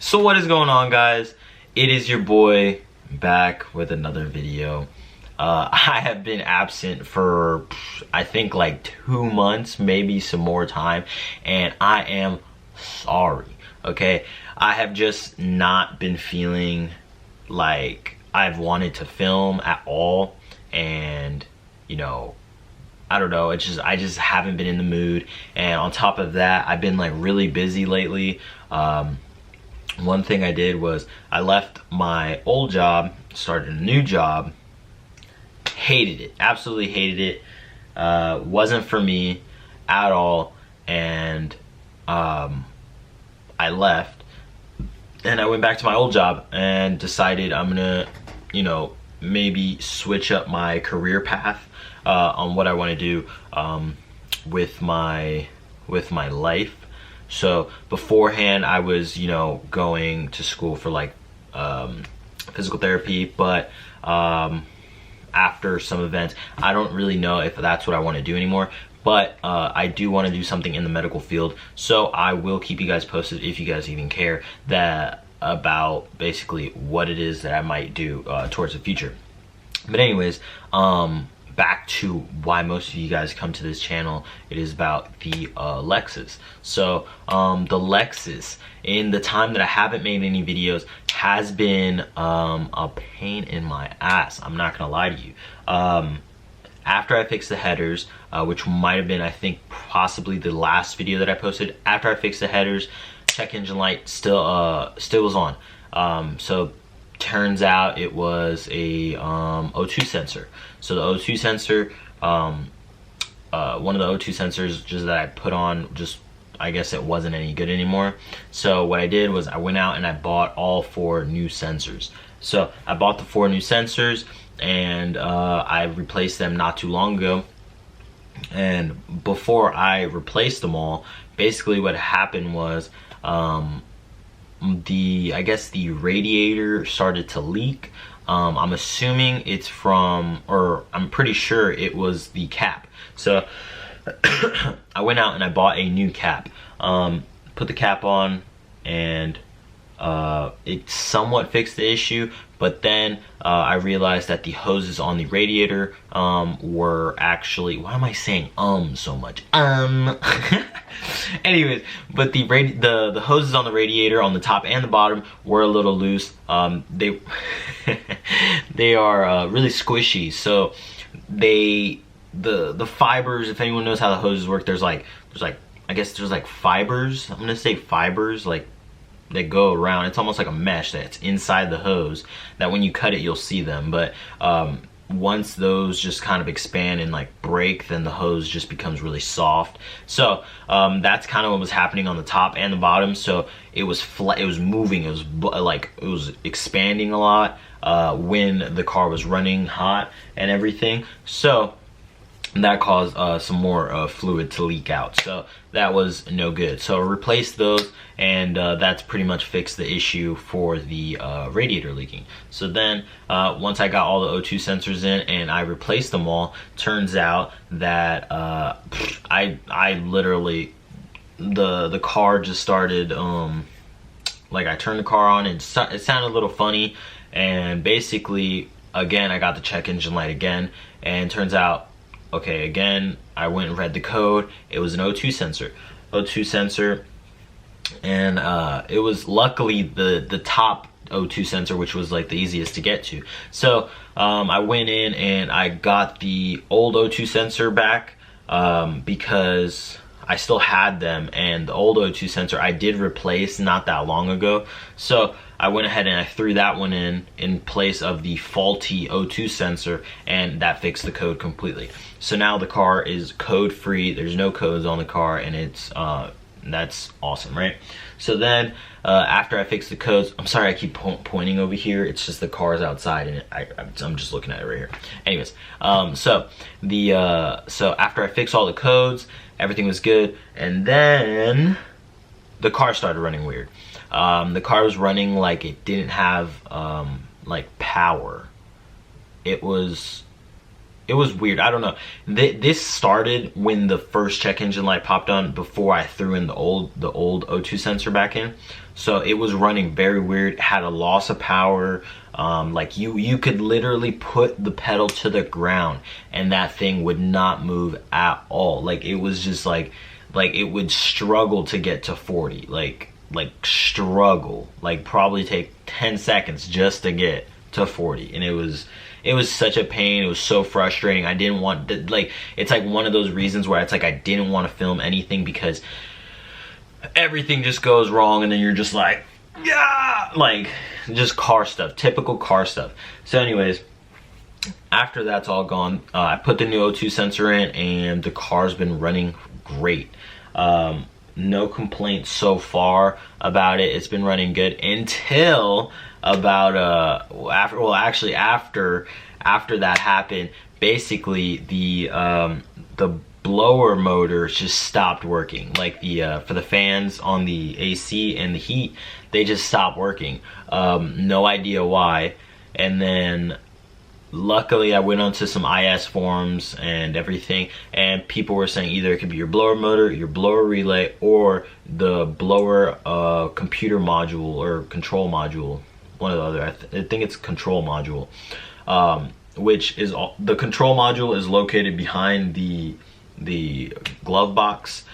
So what is going on, guys? It is your boy back with another video. I have been absent for I think like 2 months, maybe some more time, and I am sorry. Okay, I have just not been feeling like I've wanted to film at all, and you know, I don't know, I just haven't been in the mood. And on top of that, I've been like really busy lately. One thing I did was I left my old job, started a new job. Hated it, absolutely hated it. Wasn't for me at all. And I left and I went back to my old job and decided I'm gonna, you know, maybe switch up my career path on what I want to do with my life. So beforehand, I was, you know, going to school for like physical therapy, but after some events, I don't really know if that's what I want to do anymore. But I do want to do something in the medical field, so I will keep you guys posted, if you guys even care, that about basically what it is that I might do towards the future. But anyways, back to why most of you guys come to this channel. It is about the Lexus. So the Lexus, in the time that I haven't made any videos, has been a pain in my ass. I'm not gonna lie to you. After I fixed the headers, which might have been, I think, possibly the last video that I posted, after I fixed the headers, check engine light still was on. So turns out it was a O2 sensor. So the O2 sensor, one of the O2 sensors just that I put on, just I guess it wasn't any good anymore. So what I did was I went out and I bought all 4 new sensors. So I bought the 4 new sensors, and I replaced them not too long ago. And before I replaced them all, basically what happened was I guess the radiator started to leak. I'm assuming it's from, or I'm pretty sure it was the cap. So I went out and I bought a new cap, put the cap on, and it somewhat fixed the issue. But then I realized that the hoses on the radiator were actually, why am I saying so much? Anyways, but the hoses on the radiator on the top and the bottom were a little loose. They they are really squishy. So the fibers, if anyone knows how the hoses work, there's like I guess there's like fibers. I'm gonna say fibers, like, that go around. It's almost like a mesh that's inside the hose that when you cut it you'll see them. But once those just kind of expand and like break, then the hose just becomes really soft. So that's kind of what was happening on the top and the bottom. So it was flat, it was moving, it was expanding a lot when the car was running hot and everything. So that caused some more fluid to leak out. So that was no good. So I replaced those, and that's pretty much fixed the issue for the radiator leaking. So then once I got all the O2 sensors in and I replaced them all, turns out that I literally, the car just started, like, I turned the car on and it sounded a little funny, and basically again I got the check engine light again, and turns out, okay, again, I went and read the code. It was an O2 sensor, and it was luckily the top O2 sensor, which was like the easiest to get to. So I went in and I got the old O2 sensor back because I still had them, and the old O2 sensor I did replace not that long ago. So I went ahead and I threw that one in place of the faulty O2 sensor, and that fixed the code completely. So now the car is code free. There's no codes on the car, and it's that's awesome, right? So then after I fixed the codes, I'm sorry I keep pointing over here, it's just the car's outside and I'm just looking at it right here. Anyways, so after I fixed all the codes, everything was good, and then the car started running weird. The car was running like it didn't have like power. It was weird. I don't know. This started when the first check engine light popped on, before I threw in the old O2 sensor back in. So it was running very weird, had a loss of power. Like you could literally put the pedal to the ground and that thing would not move at all. Like it was just like it would struggle to get to 40, like struggle, like probably take 10 seconds just to get to 40. And it was such a pain. It was so frustrating. I didn't want to, like, it's like one of those reasons where it's like I didn't want to film anything because everything just goes wrong and then you're just like, yeah, like just car stuff, typical car stuff. So anyways, after that's all gone, I put the new O2 sensor in and the car's been running great. No complaints so far about it. It's been running good until about after that happened. Basically the blower motor just stopped working. Like for the fans on the AC and the heat, they just stopped working. No idea why. And then luckily I went onto some IS forums and everything, and people were saying either it could be your blower motor, your blower relay, or the blower computer module or control module, one or the other. I think it's control module, which is the control module is located behind the glove box.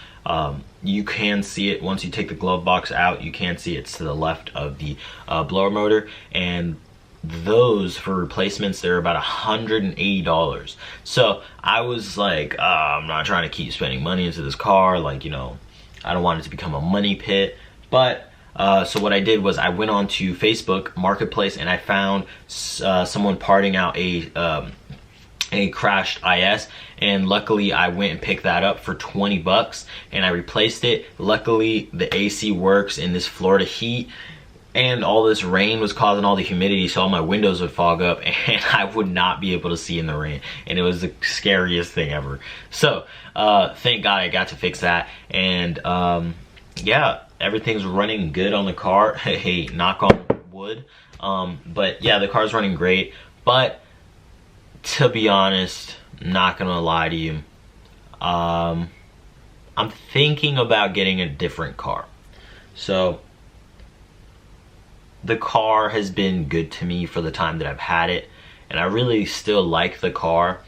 You can see it once you take the glove box out. You can see it's to the left of the blower motor, and those for replacements, they're about $180. So I was like, I'm not trying to keep spending money into this car, like, you know, I don't want it to become a money pit. But so what I did was I went on to Facebook Marketplace and I found someone parting out a crashed IS, and luckily I went and picked that up for 20 bucks and I replaced it. Luckily the AC works in this Florida heat, and all this rain was causing all the humidity, so all my windows would fog up and I would not be able to see in the rain, and it was the scariest thing ever. So thank God I got to fix that, and yeah, everything's running good on the car. Hey, knock on wood. But yeah, the car's running great. But to be honest, not gonna lie to you, I'm thinking about getting a different car. So the car has been good to me for the time that I've had it, and I really still like the car,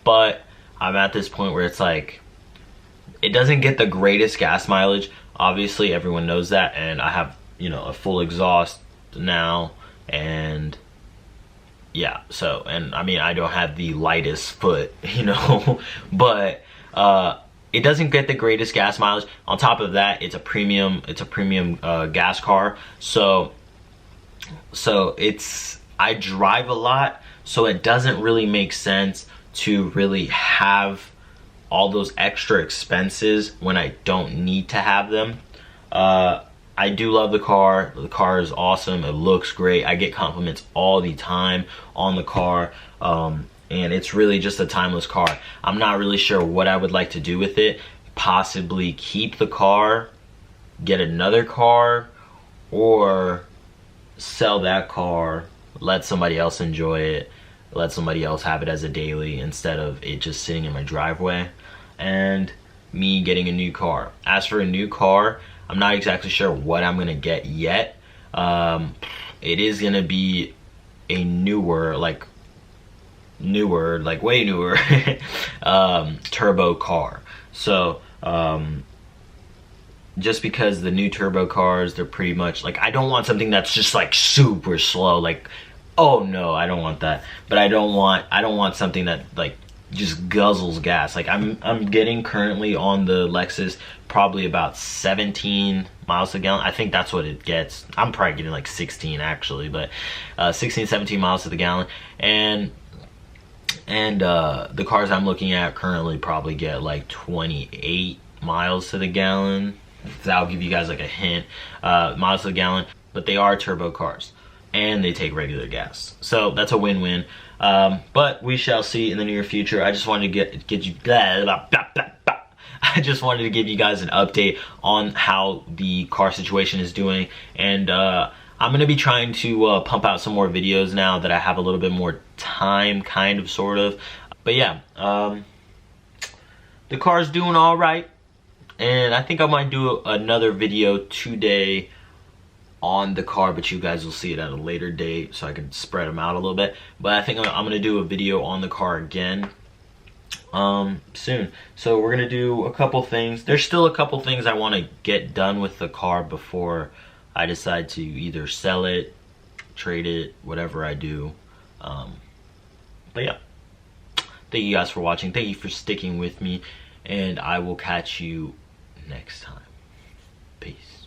but I'm at this point where it's like, it doesn't get the greatest gas mileage. Obviously everyone knows that, and I have, you know, a full exhaust now, and yeah, so, and I mean, I don't have the lightest foot, you know, but it doesn't get the greatest gas mileage. On top of that, it's a premium gas car, so it's, I drive a lot, so it doesn't really make sense to really have all those extra expenses when I don't need to have them. I do love the car. The car is awesome. It looks great. I get compliments all the time on the car, and it's really just a timeless car. I'm not really sure what I would like to do with it. Possibly keep the car, get another car, or sell that car, let somebody else enjoy it, let somebody else have it as a daily instead of it just sitting in my driveway, and me getting a new car. As for a new car, I'm not exactly sure what I'm gonna get yet. It is gonna be a newer, like way newer turbo car. So just because the new turbo cars, they're pretty much like, I don't want something that's just like super slow, like, oh no, I don't want that. But I don't want something that like just guzzles gas. Like I'm getting currently on the Lexus probably about 17 miles a gallon. I think that's what it gets. I'm probably getting like 16 actually, but 16, 17 miles to the gallon. And the cars I'm looking at currently probably get like 28 miles to the gallon. That'll give you guys like a hint, miles to the gallon. But they are turbo cars and they take regular gas, so that's a win-win. But we shall see in the near future. I just wanted to get you I just wanted to give you guys an update on how the car situation is doing, and I'm gonna be trying to pump out some more videos now that I have a little bit more time, kind of, sort of. But yeah, the car's doing all right, and I think I might do another video today on the car, but you guys will see it at a later date so I can spread them out a little bit. But I think I'm gonna do a video on the car again soon. So we're gonna do a couple things. There's still a couple things I want to get done with the car before I decide to either sell it, trade it, whatever I do. But yeah, thank you guys for watching. Thank you for sticking with me, and I will catch you next time. Peace.